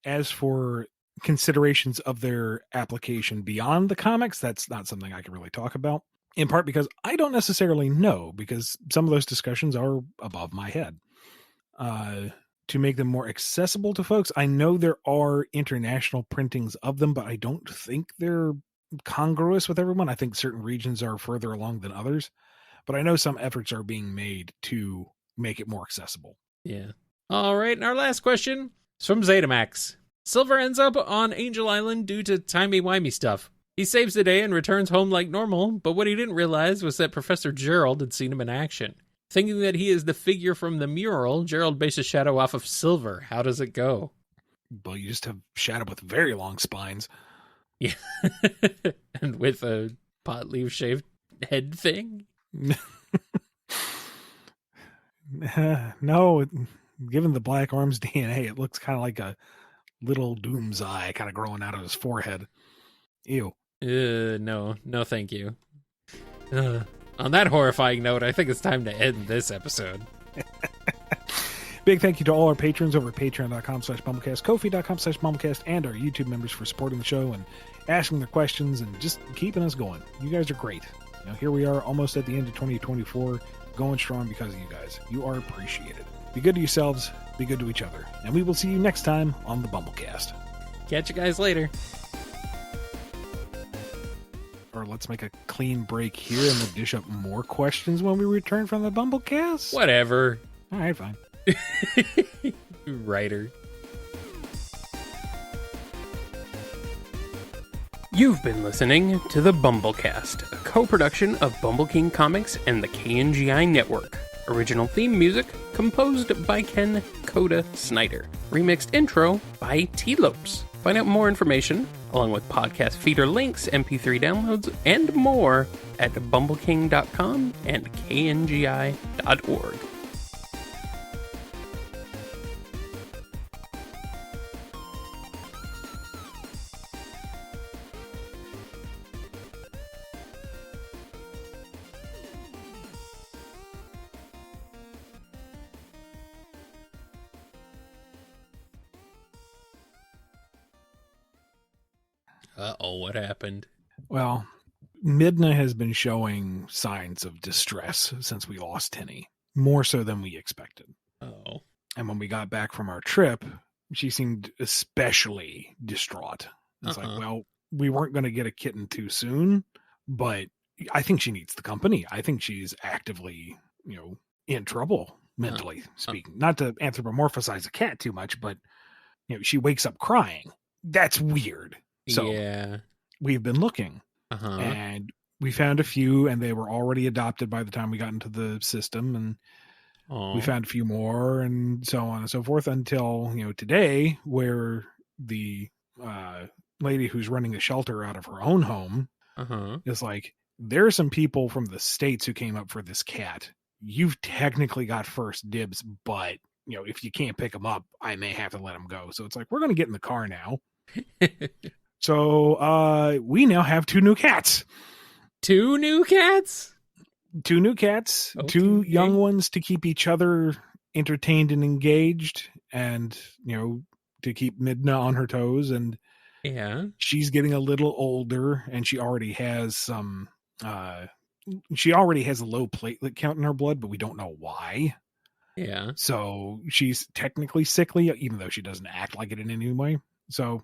As for considerations of their application beyond the comics, that's not something I can really talk about. In part because I don't necessarily know, because some of those discussions are above my head. To make them more accessible to folks, I know there are international printings of them, but I don't think they're congruous with everyone. I think certain regions are further along than others, but I know some efforts are being made to make it more accessible. Yeah. All right, and our last question is from Zetamax. Silver ends up on Angel Island due to timey-wimey stuff. He saves the day and returns home like normal, but what he didn't realize was that Professor Gerald had seen him in action. Thinking that he is the figure from the mural, Gerald bases Shadow off of Silver. How does it go? Well, you just have Shadow with very long spines. Yeah. And with a pot leaf shaved head thing? No, given the Black Arms DNA, it looks kind of like a little Doom's eye kind of growing out of his forehead. Ew. No, thank you. On that horrifying note, I think it's time to end this episode. Big thank you to all our patrons over at patreon.com/BumbleKast, Ko-fi.com/BumbleKast, and our YouTube members for supporting the show and asking their questions and just keeping us going. You guys are great. Now, here we are almost at the end of 2024, going strong because of you guys. You are appreciated. Be good to yourselves, be good to each other, and we will see you next time on the BumbleKast. Catch you guys later. Or let's make a clean break here and then dish up more questions when we return from the BumbleKast. Whatever. All right, fine. Writer. You've been listening to the BumbleKast, a co-production of Bumble King Comics and the KNGI Network. Original theme music composed by Ken Coda Snyder. Remixed intro by T-Lopes. Find out more information, along with podcast feeder links, MP3 downloads, and more at bumbleking.com and kngi.org. Uh-oh, what happened? Well, Midna has been showing signs of distress since we lost Tenny, more so than we expected. Oh. And when we got back from our trip, she seemed especially distraught. It's like, well, we weren't going to get a kitten too soon, but I think she needs the company. I think she's actively, in trouble, mentally speaking. Not to anthropomorphize a cat too much, but, she wakes up crying. That's weird. So yeah, we've been looking and we found a few, and they were already adopted by the time we got into the system. And we found a few more, and so on and so forth, until, today, where the lady who's running the shelter out of her own home is like, there are some people from the States who came up for this cat. You've technically got first dibs, but, if you can't pick them up, I may have to let them go. So it's like, we're going to get in the car now. So we now have 2 new cats. 2 new cats? 2 new cats, okay. 2 young ones to keep each other entertained and engaged, and, to keep Midna on her toes. And she's getting a little older, and she already has some, she already has a low platelet count in her blood, but we don't know why. Yeah. So she's technically sickly, even though she doesn't act like it in any way. So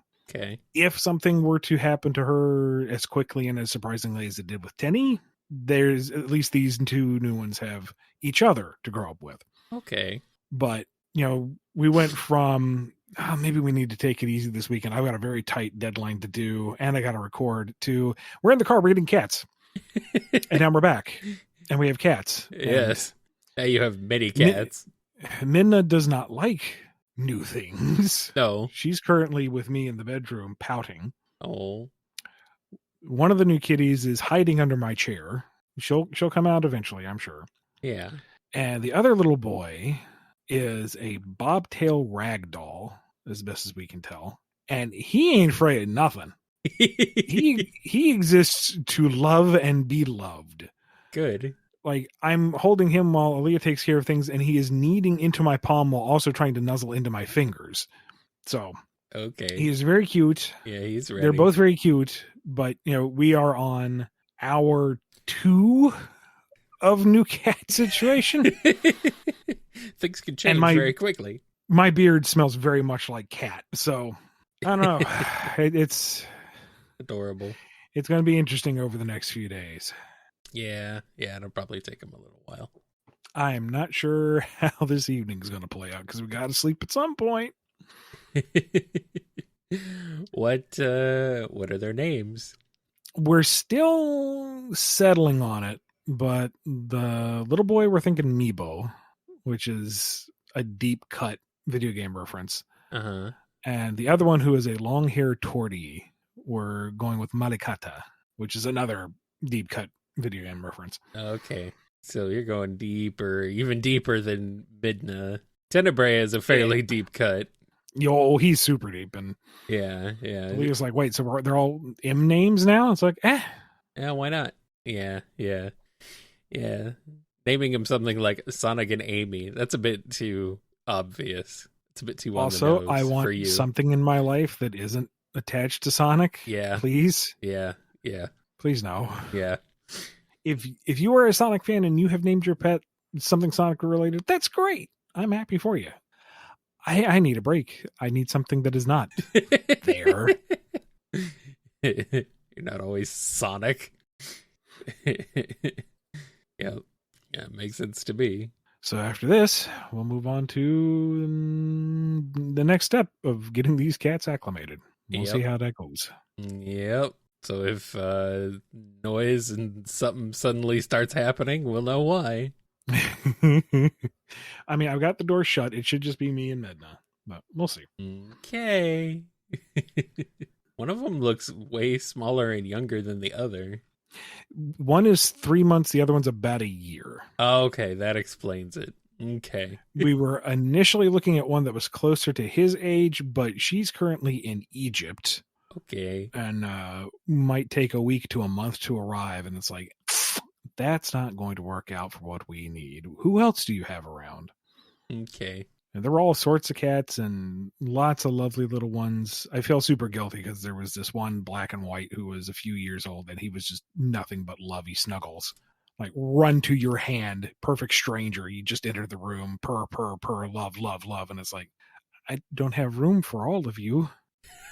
if something were to happen to her as quickly and as surprisingly as it did with Tenny, there's at least these 2 new ones have each other to grow up with. Okay. But, we went from maybe we need to take it easy this weekend. I've got a very tight deadline to do, and I got to record too. We're in the car reading cats, and now we're back, and we have cats. Yes. Now you have many cats. Minna does not like new things. No. She's currently with me in the bedroom pouting. Oh. One of the new kitties is hiding under my chair. She'll come out eventually, I'm sure. Yeah. And the other little boy is a bobtail rag doll, as best as we can tell. And he ain't afraid of nothing. He exists to love and be loved. Good. Like, I'm holding him while Aaliyah takes care of things, and he is kneading into my palm while also trying to nuzzle into my fingers. So, okay. he is very cute. Yeah, he's ready. They're both very cute, but, we are on hour 2 of new cat situation. Things can change very quickly. My beard smells very much like cat, so I don't know. It's adorable. It's going to be interesting over the next few days. Yeah, it'll probably take him a little while. I am not sure how this evening's going to play out because we got to sleep at some point. What are their names? We're still settling on it, but the little boy, we're thinking Meebo, which is a deep cut video game reference. Uh-huh. And the other one, who is a long haired tortie, we're going with Malikata, which is another deep cut video game reference. Okay. So you're going deeper, even deeper than Midna. Tenebrae is a fairly deep cut. He's super deep. And yeah. Leah's like, wait, so they're all M names now? It's like, yeah, why not? Yeah. Naming him something like Sonic and Amy, that's a bit too obvious. It's a bit too on the nose I want for you. Something in my life that isn't attached to Sonic. Yeah. Please. Yeah. Please no. Yeah. If you are a Sonic fan and you have named your pet something Sonic related, that's great. I'm happy for you. I need a break. I need something that is not there. You're not always Sonic. Yeah, it makes sense to me. So after this, we'll move on to the next step of getting these cats acclimated. We'll see how that goes. Yep. So if noise and something suddenly starts happening, we'll know why. I mean, I've got the door shut. It should just be me and Medna, but we'll see. Okay. One of them looks way smaller and younger than the other. One is 3 months. The other one's about a year. Oh, okay. That explains it. Okay. We were initially looking at one that was closer to his age, but she's currently in Egypt. Okay. And might take a week to a month to arrive. And it's like, that's not going to work out for what we need. Who else do you have around? Okay. And there were all sorts of cats and lots of lovely little ones. I feel super guilty because there was this one black and white who was a few years old and he was just nothing but lovey snuggles. Like, run to your hand, perfect stranger. You just entered the room, purr, purr, purr, love, love, love. And it's like, I don't have room for all of you.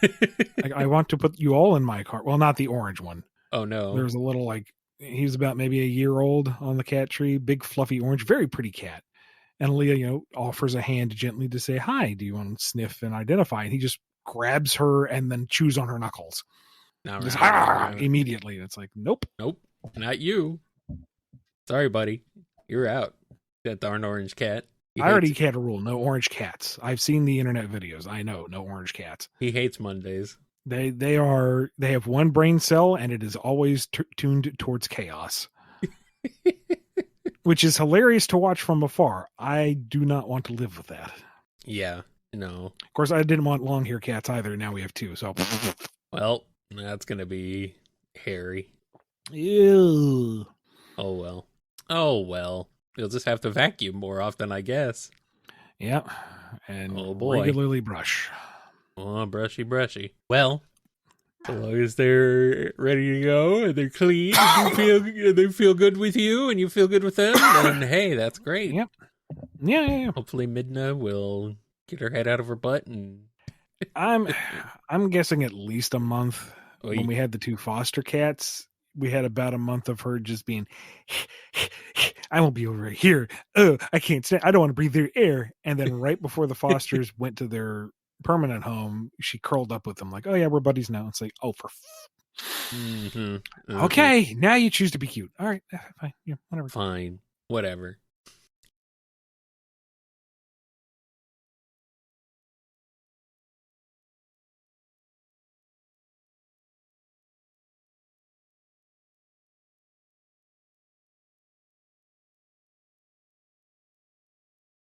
Like, I want to put you all in my car. Well, not the orange one. Oh, no. There's a little, like, he was about maybe a year old on the cat tree, big fluffy orange, very pretty cat. And Leah, offers a hand gently to say, hi, do you want to sniff and identify? And he just grabs her and then chews on her knuckles. Just, immediately. And it's like, nope, not you. Sorry, buddy. You're out. That darn orange cat. I already had a rule, no orange cats. I've seen the internet videos. I know, no orange cats. He hates Mondays. They have one brain cell and it is always tuned towards chaos. Which is hilarious to watch from afar. I do not want to live with that. Yeah, no. Of course, I didn't want long hair cats either. Now we have 2, so. Well, that's going to be hairy. Ew. Oh, well. You'll just have to vacuum more often, I guess. Yeah. And boy. Regularly brush. Oh, brushy. Well, as long as they're ready to go and they're clean and they feel good with you and you feel good with them, then hey, that's great. Yep. Yeah. Hopefully Midna will get her head out of her butt and I'm guessing at least a month. When we had the 2 foster cats, we had about a month of her just being, I won't be over here. Oh, I can't stand. I don't want to breathe their air. And then right before the fosters went to their permanent home, she curled up with him like, oh yeah, we're buddies now. It's like, oh, Mm-hmm. okay, now you choose to be cute. All right, fine, yeah, whatever. Fine, whatever.